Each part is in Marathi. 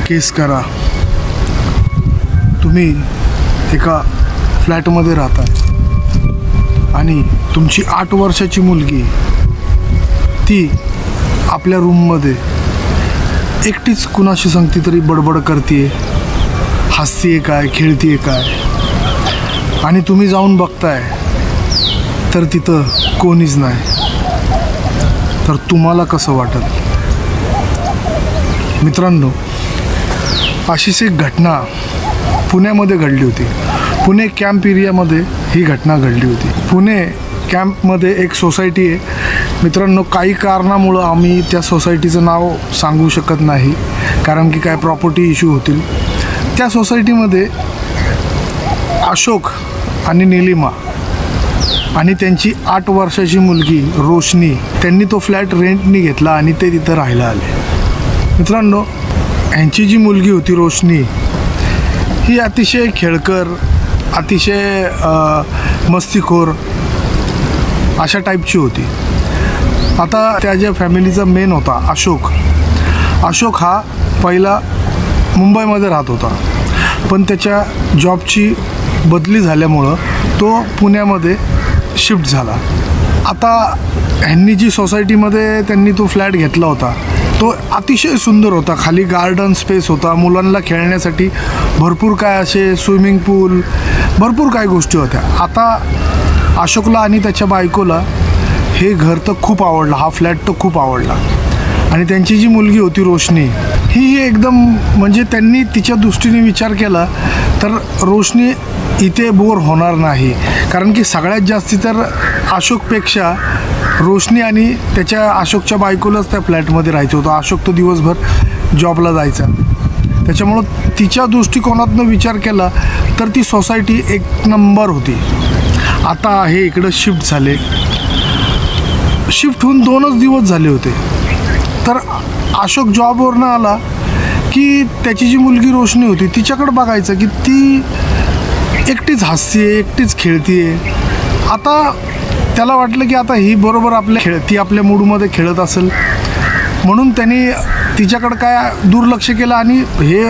केस करा, तुम्ही एका फ्लॅटमध्ये राहता आणि तुमची 8 वर्षाची मुलगी ती आपल्या रूममध्ये एकटीच कुणाशी सांगते तरी बडबड करते, हसते काय, खेळते काय, आणि तुम्ही जाऊन बघताय तर तिथं कोणीच नाही, तर तुम्हाला कसं वाटेल? मित्रांनो, अशीच एक घटना पुण्यामध्ये घडली होती. पुणे कॅम्प एरियामध्ये ही घटना घडली होती. पुणे कॅम्पमध्ये एक सोसायटी आहे मित्रांनो. काही कारणामुळं आम्ही त्या सोसायटीचं नाव सांगू शकत नाही, कारण की काय प्रॉपर्टी इश्यू होतील. त्या सोसायटीमध्ये अशोक आणि निलिमा आणि त्यांची 8 वर्षाची मुलगी रोशनी, त्यांनी तो फ्लॅट रेंटनी घेतला आणि ते तिथं राहायला आले. मित्रांनो, यांची जी मुलगी होती रोशनी, ही अतिशय खेळकर, अतिशय मस्तीखोर अशा टाईपची होती. आता त्या ज्या फॅमिलीचा मेन होता अशोक हा पहिला मुंबईमध्ये राहत होता, पण त्याच्या जॉबची बदली झाल्यामुळं तो पुण्यामध्ये शिफ्ट झाला. आता ह्यांनी जी सोसायटीमध्ये त्यांनी तो फ्लॅट घेतला होता तो अतिशय सुंदर होता. खाली गार्डन स्पेस होता, मुलांना खेळण्यासाठी भरपूर काय असे स्विमिंग पूल, भरपूर काही गोष्टी होत्या. आता अशोकला आणि त्याच्या बायकोला हे घर तर खूप आवडलं, हा फ्लॅट तर खूप आवडला. आणि त्यांची जी मुलगी होती रोशनी, ही एकदम म्हणजे त्यांनी तिच्या दृष्टीने विचार केला तर रोशनी इथे बोर होणार नाही, कारण की सगळ्यात जास्ती तर अशोकपेक्षा रोशनी आणि त्याच्या अशोकच्या बायकोलाच त्या फ्लॅटमध्ये राहायचं होतं. अशोक तो दिवसभर जॉबला जायचा, त्याच्यामुळं तिच्या दृष्टिकोनातनं विचार केला तर ती सोसायटी एक नंबर होती. आता हे इकडं शिफ्ट झाले, शिफ्ट होऊन 2च दिवस झाले होते, तर अशोक जॉबवरनं आला की त्याची जी मुलगी रोशनी होती तिच्याकडे बघायचं की ती एकटीच हसते, एकटीच खेळते. आता त्याला वाटलं की आता ही बरोबर ती आपल्या मूडमध्ये खेळत असेल, म्हणून त्यांनी तिच्याकडं काय दुर्लक्ष केलं. आणि हे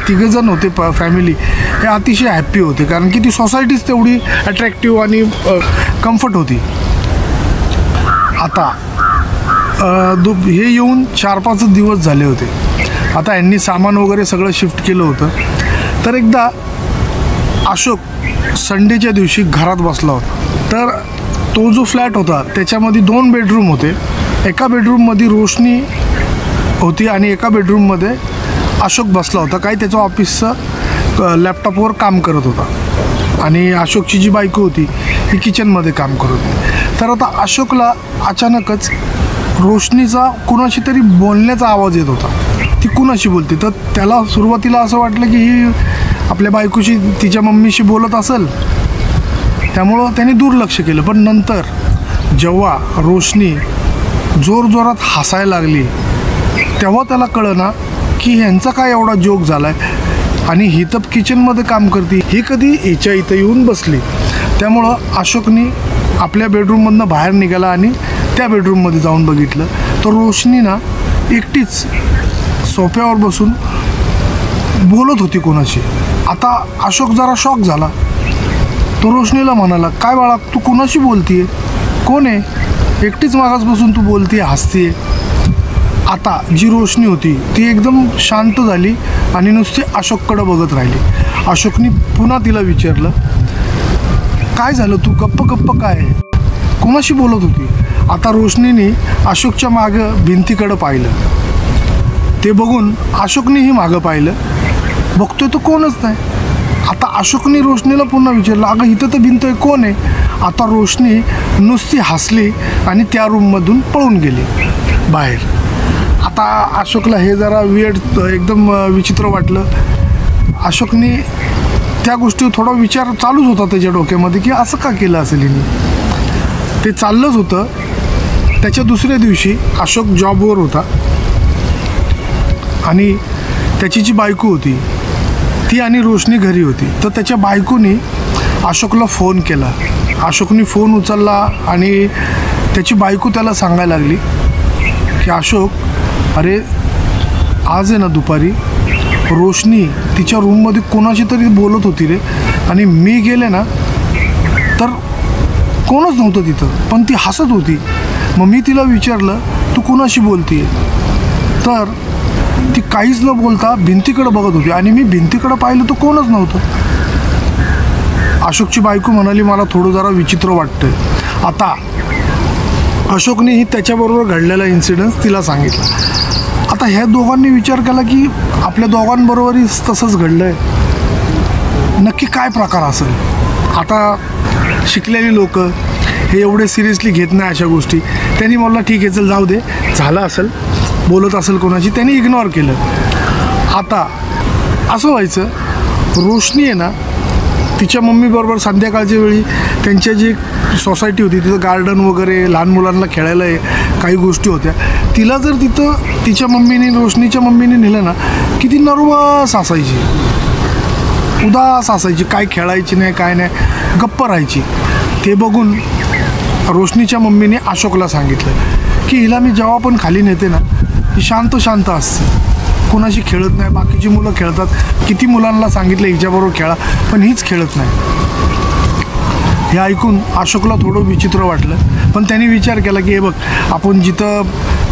3 जण होते फॅमिली, हे अतिशय हॅप्पी होते, कारण की ती सोसायटीच तेवढी अट्रॅक्टिव्ह आणि कम्फर्ट होती. आता हे येऊन 4-5 दिवस झाले होते. आता यांनी सामान वगैरे सगळं शिफ्ट केलं होतं. तर एकदा अशोक संडेच्या दिवशी घरात बसला होता. तर तो जो फ्लॅट होता त्याच्यामध्ये 2 बेडरूम होते. एका बेडरूममध्ये रोशनी होती आणि एका बेडरूममध्ये अशोक बसला होता. काही त्याचं ऑफिसचं लॅपटॉपवर काम करत होता आणि अशोकची जी बायको होती ही किचनमध्ये काम करत होती. तर आता अशोकला अचानकच रोशनीचा कुणाशी तरी बोलण्याचा आवाज येत होता. ती कुणाशी बोलते, तर त्याला सुरुवातीला असं वाटलं की ही आपल्या बायकोशी, तिच्या मम्मीशी बोलत असेल, त्यामुळं त्याने दुर्लक्ष केलं. पण नंतर जेव्हा रोशनी जोरजोरात हसायला लागली तेव्हा त्याला कळलं की ह्यांचा काय एवढा जोक झाला आहे आणि ही तर किचनमध्ये काम करते, ही कधी हिच्या इथं येऊन बसली. त्यामुळं अशोकनी आपल्या बेडरूममधनं बाहेर निघाला आणि त्या बेडरूममध्ये जाऊन बघितलं तर रोशनी ना एकटीच सोफ्यावर बसून बोलत होती कोणाशी. आता अशोक जरा शॉक झाला. तो रोशनीला म्हणाला, काय बाळा, तू कुणाशी बोलतीये? कोण आहे? एकटीच मागास बसून तू बोलतीये, हसतीये. आता जी रोशनी होती ती एकदम शांत झाली आणि नुसती अशोककडं बघत राहिली. अशोकनी पुन्हा तिला विचारलं, काय झालं, तू गप्प काय आहे? कोणाशी बोलत होती? आता रोशनीने अशोकच्या मागं भिंतीकडं पाहिलं. ते बघून अशोकनेही मागं पाहिलं, बघतोय तो कोणच नाही. आता अशोकने रोशनीला पुन्हा विचारलं, अगं इथं तर भिंत आहे, कोण आहे? आता रोशनी नुसती हसली आणि त्या रूममधून पळून गेली बाहेर. आता अशोकला हे जरा एकदम विचित्र वाटलं. अशोकने त्या गोष्टीवर थोडा विचार चालूच होता त्याच्या डोक्यामध्ये की असं का केलं असेल हिने. ते चाललंच होतं. त्याच्या दुसऱ्या दिवशी अशोक जॉबवर होता आणि त्याची जी बायको होती ती आणि रोशनी घरी होती. तर त्याच्या बायकोनी अशोकला फोन केला. अशोकने फोन उचलला आणि त्याची बायको त्याला सांगायला लागली की अशोक, अरे आज आहे ना दुपारी रोशनी तिच्या रूममध्ये कोणाशी तरी बोलत होती रे, आणि मी गेले ना तर कोणच नव्हतं तिथं, पण ती हसत होती. मग मी तिला विचारलं, तू कोणाशी बोलते? तर ती काहीच न बोलता भिंतीकडे बघत होती, आणि मी भिंतीकडे पाहिलं तर कोणच नव्हतं. अशोकची बायको म्हणाली, मला थोडं जरा विचित्र वाटतंय. आता अशोकनेही त्याच्याबरोबर घडलेला इन्सिडन्स तिला सांगितला. आता ह्या दोघांनी विचार केला की आपल्या दोघांबरोबरही तसंच घडलं आहे, नक्की काय प्रकार असेल. आता शिकलेली लोक हे एवढे सिरियसली घेत नाही अशा गोष्टी. त्यांनी म्हटलं ठीक आहे, चल जाऊ दे, झालं असेल, बोलत असेल कोणाशी, त्यांनी इग्नोर केलं. आता असं व्हायचं, रोशनी आहे ना तिच्या मम्मीबरोबर संध्याकाळच्या वेळी त्यांच्या जी सोसायटी होती तिथं गार्डन वगैरे, लहान मुलांना खेळायला काही गोष्टी होत्या, तिला जर तिथं तिच्या मम्मीने, रोशनीच्या मम्मीने नेलं ना की ती नर्वस असायची, उदास असायची, काय खेळायची नाही, काय नाही, गप्प राहायची. ते बघून रोशनीच्या मम्मीने अशोकला सांगितलं की हिला मी जेव्हा पण खाली नेते ना ही शांत शांत असते, कोणाशी खेळत नाही, बाकीची मुलं खेळतात, किती मुलांना सांगितलं हिच्याबरोबर खेळा पण हीच खेळत नाही. हे ऐकून अशोकला थोडं विचित्र वाटलं, पण त्यांनी विचार केला की हे बघ, आपण जिथं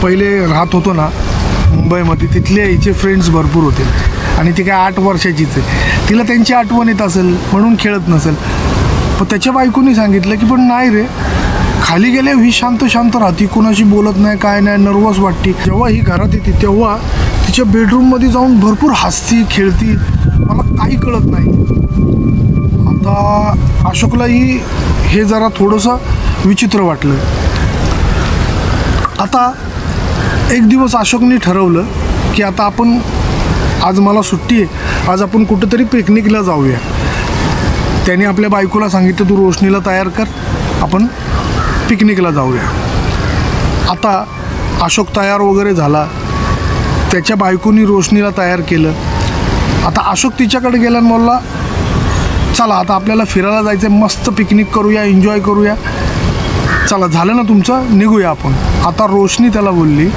पहिले राहत होतो ना मुंबईमध्ये, तिथले हिचे फ्रेंड्स भरपूर होते, आणि ती काय 8 वर्षाचीच आहे, तिला त्यांची आठवण येत असेल म्हणून खेळत नसेल. पण त्याच्या बायकोनी सांगितलं की पण नाही रे, खाली गेल्यावर ही शांत शांत राहती, कोणाशी बोलत नाही, काय नाही, नर्वस वाटते. जेव्हा ही घरात येते तेव्हा तिच्या बेडरूममध्ये जाऊन भरपूर हसती, खेळती, मला काही कळत नाही. आता अशोकलाही हे जरा थोडंसं विचित्र वाटलं. आता एक दिवस अशोकने ठरवलं की आता आपण, आज मला सुट्टी आहे, आज आपण कुठंतरी पिकनिकला जाऊया. त्याने आपल्या बायकोला सांगितलं, तू रोशनीला तयार कर, आपण पिकनिकला जाऊया. आता अशोक तयार वगैरे झाला, त्याच्या बायकोनी रोशनीला तयार केलं. आता अशोक तिच्याकडे गेला आणि बोलला, चला आता आपल्याला फिरायला जायचं आहे, मस्त पिकनिक करूया, एन्जॉय करूया, चला झालं ना तुमचं, निघूया आपण. आता रोशनी त्याला बोलली,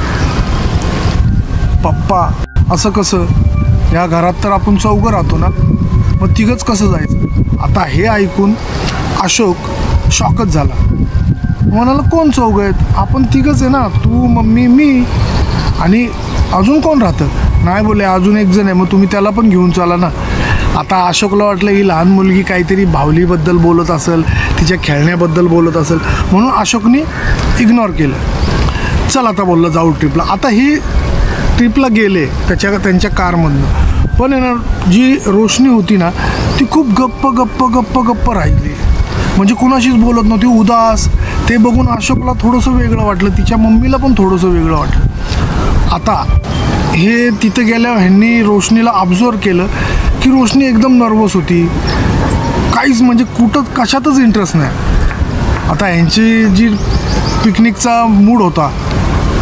पप्पा असं कसं, या घरात तर आपण चौघं राहतो ना, मग तिघंच कसं जायचं? आता हे ऐकून अशोक शॉकच झाला, म्हणाला कोण चौघं आहेत, आपण तिघंच आहे ना, तू, मम्मी, मी, आणि अजून कोण राहतं? नाही बोले, अजून एक जण आहे, मग तुम्ही त्याला पण घेऊन चला ना. आता अशोकला वाटलं ही लहान मुलगी काहीतरी भावलीबद्दल बोलत असेल, तिच्या खेळण्याबद्दल बोलत असेल, म्हणून अशोकने इग्नोर केलं. चल आता बोललं जाऊ ट्रिपला. आता ही ट्रिपला गेले त्यांच्या कारमधनं, पण आहे ना जी रोशनी होती ना ती खूप गप्प गप्प गप्प गप्प राहिली, म्हणजे कुणाशीच बोलत नव्हती, उदास. ते बघून अशोकला थोडंसं वेगळं वाटलं, तिच्या मम्मीला पण थोडंसं वेगळं वाटलं. आता हे तिथं गेल्यावर ह्यांनी रोशनीला ऑब्झर्व केलं की रोशनी एकदम नर्वस होती, काहीच म्हणजे कुठं कशातच इंटरेस्ट नाही. आता ह्यांची जी पिकनिकचा मूड होता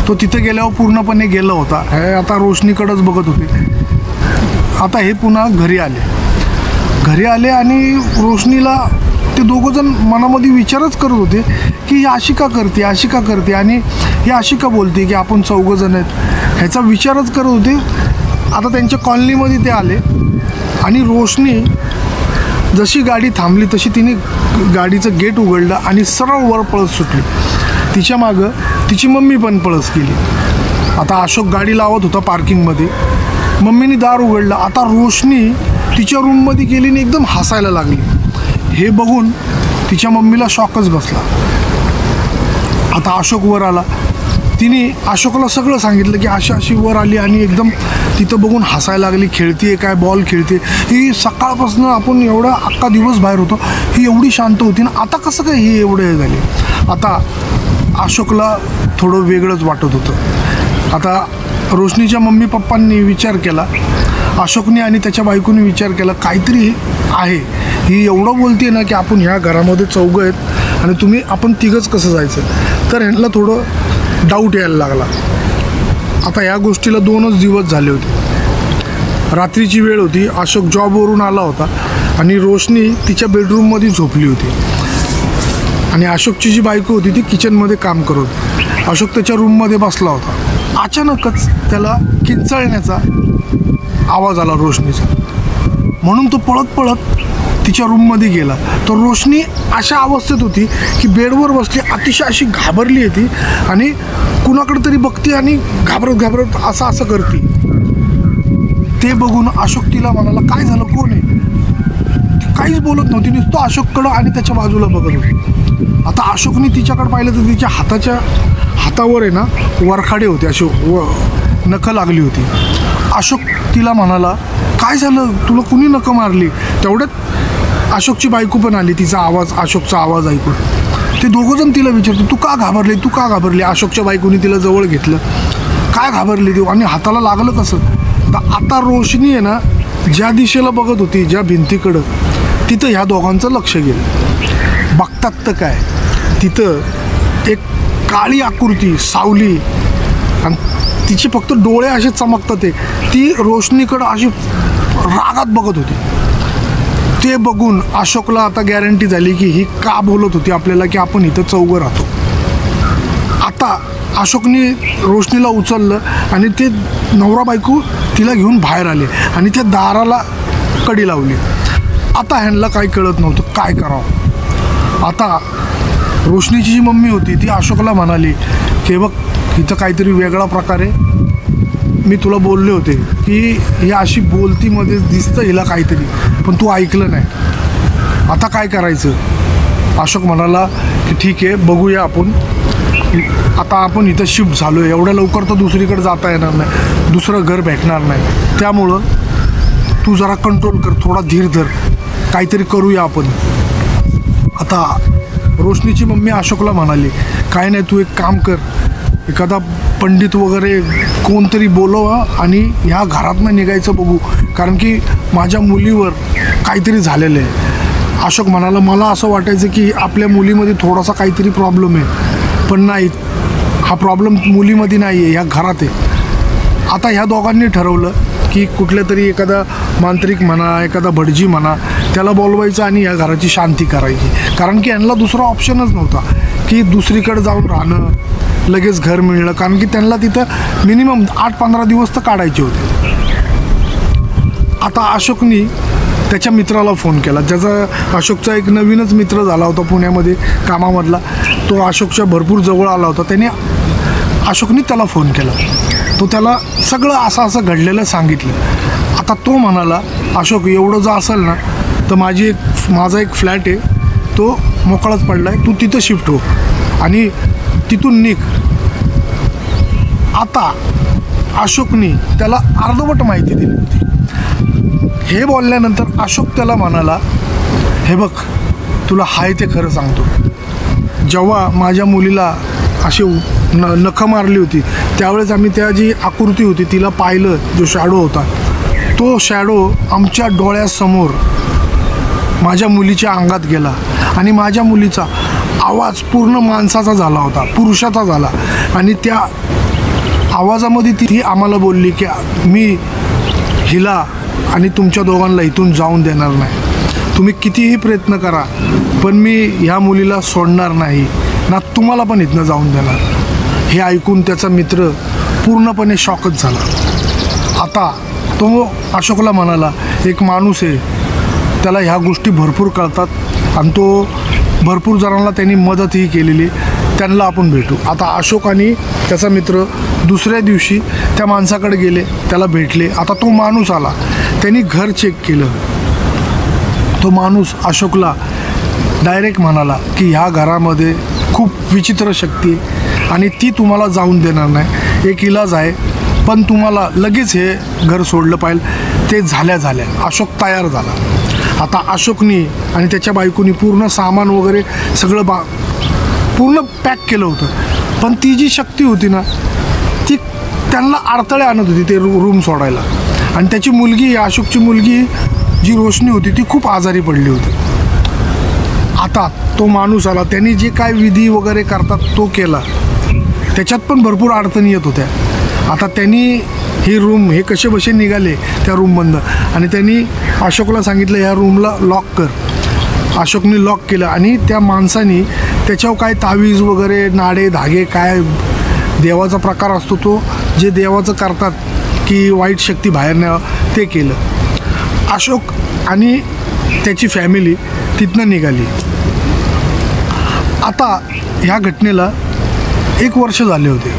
तो तिथं गेल्यावर पूर्णपणे गेला होता. हे आता रोशनीकडेच बघत होते. आता हे पुन्हा घरी आले आणि रोशनीला ते दोघंजण मनामध्ये विचारच करत होते की ही अशी का करते आणि ही अशी का बोलते की आपण चौघंजण आहेत, ह्याचा विचारच करत होते. आता त्यांच्या कॉलनीमध्ये ते आले आणि रोशनी जशी गाडी थांबली तशी तिने गाडीचं गेट उघडलं आणि सरळ वर पळस सुटली. तिच्या मागं तिची मम्मी पण पळस गेली. आता अशोक गाडी लावत होता पार्किंगमध्ये, मम्मीने दार उघडलं. आता रोशनी तिच्या रूममध्ये गेली आणि एकदम हसायला लागली. हे बघून तिच्या मम्मीला शॉकच बसला. आता अशोक वर आला, तिने अशोकला सगळं सांगितलं की अशी वर आली आणि एकदम तिथं बघून हसायला लागली, खेळते काय, बॉल खेळते. ही सकाळपासून आपण एवढा अख्खा दिवस बाहेर होतो, ही एवढी शांत होती ना, आता कसं काय ही एवढे झाली. आता अशोकला थोडं वेगळंच वाटत होतं. आता रोशनीच्या मम्मी पप्पांनी विचार केला, अशोकने आणि त्याच्या बायकोने विचार केला काहीतरी आहे, ही एवढं बोलते ना की आपण ह्या घरामध्ये चौघं आहेत आणि आपण तिघंच कसं जायचं. तर ह्यांना थोडं डाऊट यायला लागला. आता या गोष्टीला 2च दिवस झाले होते. रात्रीची वेळ होती, अशोक जॉबवरून आला होता आणि रोशनी तिच्या बेडरूममध्ये झोपली होती आणि अशोकची जी बायको होती ती किचनमध्ये काम करत होती. अशोक त्याच्या रूममध्ये बसला होता. अचानकच त्याला किंचाळण्याचा आवाज आला रोशनीचा, म्हणून तो पळत पळत तिच्या रूममध्ये गेला. तर रोशनी अशा अवस्थेत होती की बेडवर बसली, अतिशय अशी घाबरली आहे ती आणि कुणाकडे तरी बघते आणि घाबरत घाबरत असं करते. ते बघून अशोक तिला म्हणाला, काय झालं, कोण आहे? ती काहीच बोलत नव्हती, नुसतं अशोककडं आणि त्याच्या बाजूला बघत होती. आता अशोकने तिच्याकडे पाहिलं तर तिच्या हातावर आहे ना वरखाडे होते, असे नखं लागली होती. अशोक तिला म्हणाला, काय झालं, तुला कुणी नखं मारली? तेवढ्यात अशोकची बायको पण आली, तिचा आवाज, अशोकचा आवाज ऐकून. ते दोघंजण तिला विचारते, तू का घाबरली? अशोकच्या बायकोनी तिला जवळ घेतलं, काय घाबरली तू आणि हाताला लागलं कसं? तर आता रोशनी आहे ना ज्या दिशेला बघत होती, ज्या भिंतीकडं, तिथं ह्या दोघांचं लक्ष गेलं. बघतात तर काय, तिथं एक काळी आकृती, सावली, आणि तिचे फक्त डोळे असे चमकतात. ती रोशनीकडं अशी रागात बघत होती. ते बघून अशोकला आता गॅरंटी झाली की ही का बोलत होती आपल्याला की आपण इथं चौघं राहतो. आता अशोकने रोशनीला उचललं आणि ते नवरा बायको तिला घेऊन बाहेर आले आणि त्या दाराला कडी लावली. आता ह्यांना काही कळत नव्हतं काय करावं. आता रोशनीची जी मम्मी होती ती अशोकला म्हणाली की बघ, इथं काहीतरी वेगळा प्रकारे, मी तुला बोलले होते की ही अशी बोलतीमध्ये दिसतं हिला काहीतरी, पण तू ऐकलं नाही. आता काय करायचं? अशोक म्हणाला की ठीक आहे, बघूया आपण. आता आपण इथं शिफ्ट झालो आहे, एवढ्या लवकर तर दुसरीकडे जाता येणार नाही, दुसरं घर भेटणार नाही. त्यामुळं तू जरा कंट्रोल कर, थोडा धीर धर, काहीतरी करूया आपण. आता रोशनीची मम्मी अशोकला म्हणाली, काय नाही, तू एक काम कर, एखादा पंडित वगैरे कोणतरी बोलव आणि ह्या घरातनं निघायचं बघू, कारण की माझ्या मुलीवर काहीतरी झालेलं आहे. अशोक म्हणाला, मला असं वाटायचं की आपल्या मुलीमध्ये थोडासा काहीतरी प्रॉब्लेम आहे, पण नाही, हा प्रॉब्लेम मुलीमध्ये नाही आहे, ह्या घरात आहे. आता ह्या दोघांनी ठरवलं की कुठल्या तरी एखादा मांत्रिक म्हणा, एखादा भटजी म्हणा, त्याला बोलवायचं आणि या घराची शांती करायची, कारण की यांना दुसरा ऑप्शनच नव्हता की दुसरीकडे जाऊन राहणं, लगेच घर मिळणं, कारण की त्यांना तिथं मिनिमम 8-15 दिवस तर काढायचे होते. आता अशोकनी त्याच्या मित्राला फोन केला, ज्याचा अशोकचा एक नवीनच मित्र झाला होता पुण्यामध्ये कामामधला, तो अशोकच्या भरपूर जवळ आला होता. त्याने अशोकनी त्याला फोन केला, तो त्याला सगळं असं घडलेलं सांगितलं. आता तो म्हणाला, अशोक एवढं जर असेल ना तर माझा एक फ्लॅट आहे, तो मोकळाच पडला आहे, तू तिथं शिफ्ट हो आणि तिथून निघ. आता अशोकनी त्याला अर्धवट माहिती दिली होती. हे बोलल्यानंतर अशोक त्याला म्हणाला, हे बघ, तुला हाय ते खरं सांगतो, जेव्हा माझ्या मुलीला अशी नखं मारली होती त्यावेळेस आम्ही त्या जी आकृती होती तिला पाहिलं, जो शॅडो होता, तो शॅडो आमच्या डोळ्यासमोर माझ्या मुलीच्या अंगात गेला आणि माझ्या मुलीचा आवाज पूर्ण माणसाचा झाला होता, पुरुषाचा झाला. आणि त्या आवाजामध्ये ती आम्हाला बोलली की मी हिला आणि तुमच्या दोघांना इथून जाऊन देणार नाही, तुम्ही कितीही प्रयत्न करा, पण मी ह्या मुलीला सोडणार नाही ना, तुम्हाला पण इथनं जाऊन देणार. हे ऐकून त्याचा मित्र पूर्णपणे शॉकच झाला. आता तो अशोकला म्हणाला, एक माणूस आहे, त्याला ह्या गोष्टी भरपूर कळतात आणि तो भरपूर जणांना त्यांनी मदतही केलेली, त्यांना आपण भेटू. आता अशोक आणि त्याचा मित्र दुसऱ्या दिवशी त्या माणसाकडे गेले, त्याला भेटले. आता तो माणूस आला, त्यांनी घर चेक केलं. तो माणूस अशोकला डायरेक्ट म्हणाला की ह्या घरामध्ये खूप विचित्र शक्ती आहे आणि ती तुम्हाला जाऊन देणार नाही. एक इलाज आहे, पण तुम्हाला लगेच हे घर सोडलं पाहिजे. ते झाल्या अशोक तयार झाला. आता अशोकनी आणि त्याच्या बायकोनी पूर्ण सामान वगैरे सगळं पूर्ण पॅक केलं होतं, पण ती जी शक्ती होती ना ती त्यांना अडथळे आणत होती ते रूम सोडायला. आणि त्याची मुलगी, अशोकची मुलगी जी रोशनी होती, ती खूप आजारी पडली होती. आता तो माणूस आला, त्यांनी जे काय विधी वगैरे करतात तो केला, त्याच्यात पण भरपूर अडचणी येत होत्या. आता त्यांनी ही रूम, हे कसे बसे निघाले त्या रूममधनं, आणि त्यांनी अशोकला सांगितलं ह्या रूमला लॉक कर. अशोकने लॉक केलं आणि त्या माणसाने त्याच्यावर काय तावीज वगैरे, नाडे धागे, काय देवाचा प्रकार असतो तो, जे देवाचं करतात की वाईट शक्ती बाहेर न्यावं ते केलं. अशोक आणि त्याची फॅमिली तिथनं निघाली. आता ह्या घटनेला 1 वर्ष झाले होते.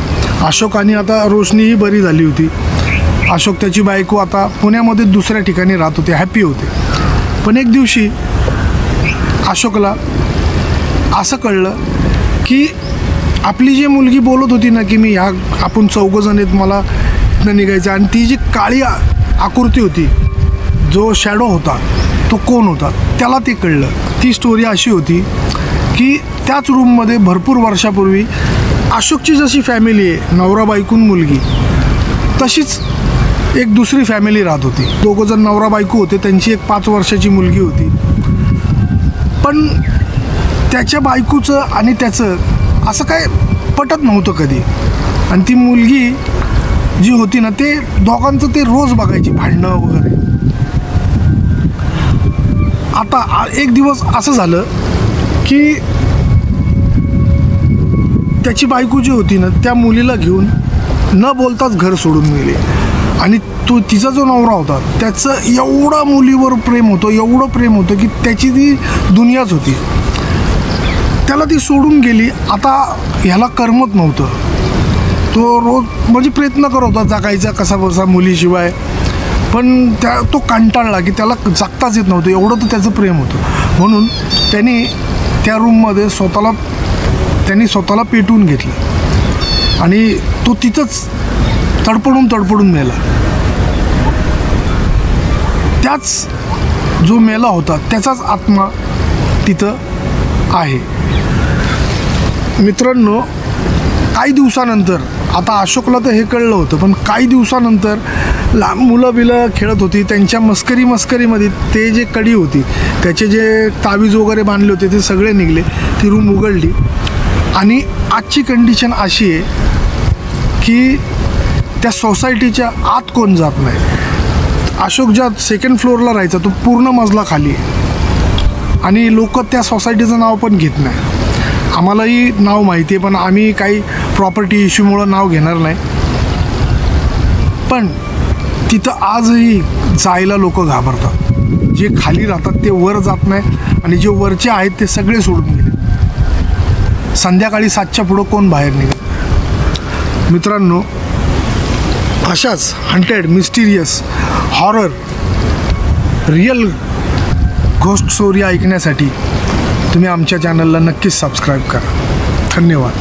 अशोक आणि आता रोशनीही बरी झाली होती. अशोक त्याची बायको आता पुण्यामध्ये दुसऱ्या ठिकाणी राहत होते, हॅपी होते. पण एक दिवशी अशोकला असं कळलं की आपली जी मुलगी बोलत होती ना की मी आपण 4 जण आहेत, मला इथनं निघायचं, आणि ती जी काळी आकृती होती, जो शॅडो होता, तो कोण होता त्याला ते कळलं. ती स्टोरी अशी होती की त्याच रूममध्ये भरपूर वर्षापूर्वी अशोकची जशी फॅमिली आहे, नवरा बायकून मुलगी, तशीच एक दुसरी फॅमिली राहत होती. 2 जण नवरा बायको होते, त्यांची एक 5 वर्षाची मुलगी होती. पण त्याच्या बायकोचं आणि त्याचं असं काय पटत नव्हतं कधी. आणि ती मुलगी जी होती ना, ते दोघांचं ते रोज बघायची भांडणं वगैरे. आता एक दिवस असं झालं की त्याची बायको जी होती ना, त्या मुलीला घेऊन न बोलताच घर सोडून गेली. आणि तिचा जो नवरा होता त्याचं एवढं मुलीवर प्रेम होतं, एवढं प्रेम होतं की त्याची ती दुनियाच होती. त्याला ती सोडून गेली. आता ह्याला करमत नव्हतं. तो रोज म्हणजे प्रयत्न करत होता जगायचा कसा बसा मुलीशिवाय, पण तो कंटाळला की त्याला जगताच येत नव्हतं, एवढं तर त्याचं प्रेम होतं. म्हणून त्यांनी त्या रूममध्ये स्वतःला पेटवून घेतलं आणि तो तिथंच तडपडून मेला. त्याच जो मेला होता त्याचाच आत्मा तिथं आहे. मित्रांनो, काही दिवसानंतर, आता अशोकला तर हे कळलं होतं, पण काही दिवसानंतर मुलं बिलं खेळत होती, त्यांच्या मस्करीमध्ये ते जे कडी होती, त्याचे जे तावीज वगैरे बांधले होते ते सगळे निघले. ती रूम उघडली आणि आजची कंडिशन अशी आहे की त्या सोसायटीच्या आत कोण जात नाही. अशोक ज्या 2nd फ्लोअरला राहायचा तो पूर्ण मजला खाली आहे आणि लोक त्या सोसायटीचं नाव पण घेत नाही. आम्हालाही नाव माहिती आहे, पण आम्ही काही प्रॉपर्टी इश्यूमुळं नाव घेणार नाही. पण तिथं आजही जायला लोक घाबरतात. जे खाली राहतात ते वर जात नाही आणि जे वरचे आहेत ते सगळे सोडून गेले. संध्याकाळी 7च्या पुढं कोण बाहेर निघत नाही. मित्रांनो, अशाच haunted, mysterious, horror, real ghost story ऐकण्यासाठी तुम्ही आमच्या चॅनलला नक्कीच सबस्क्राईब करा. धन्यवाद.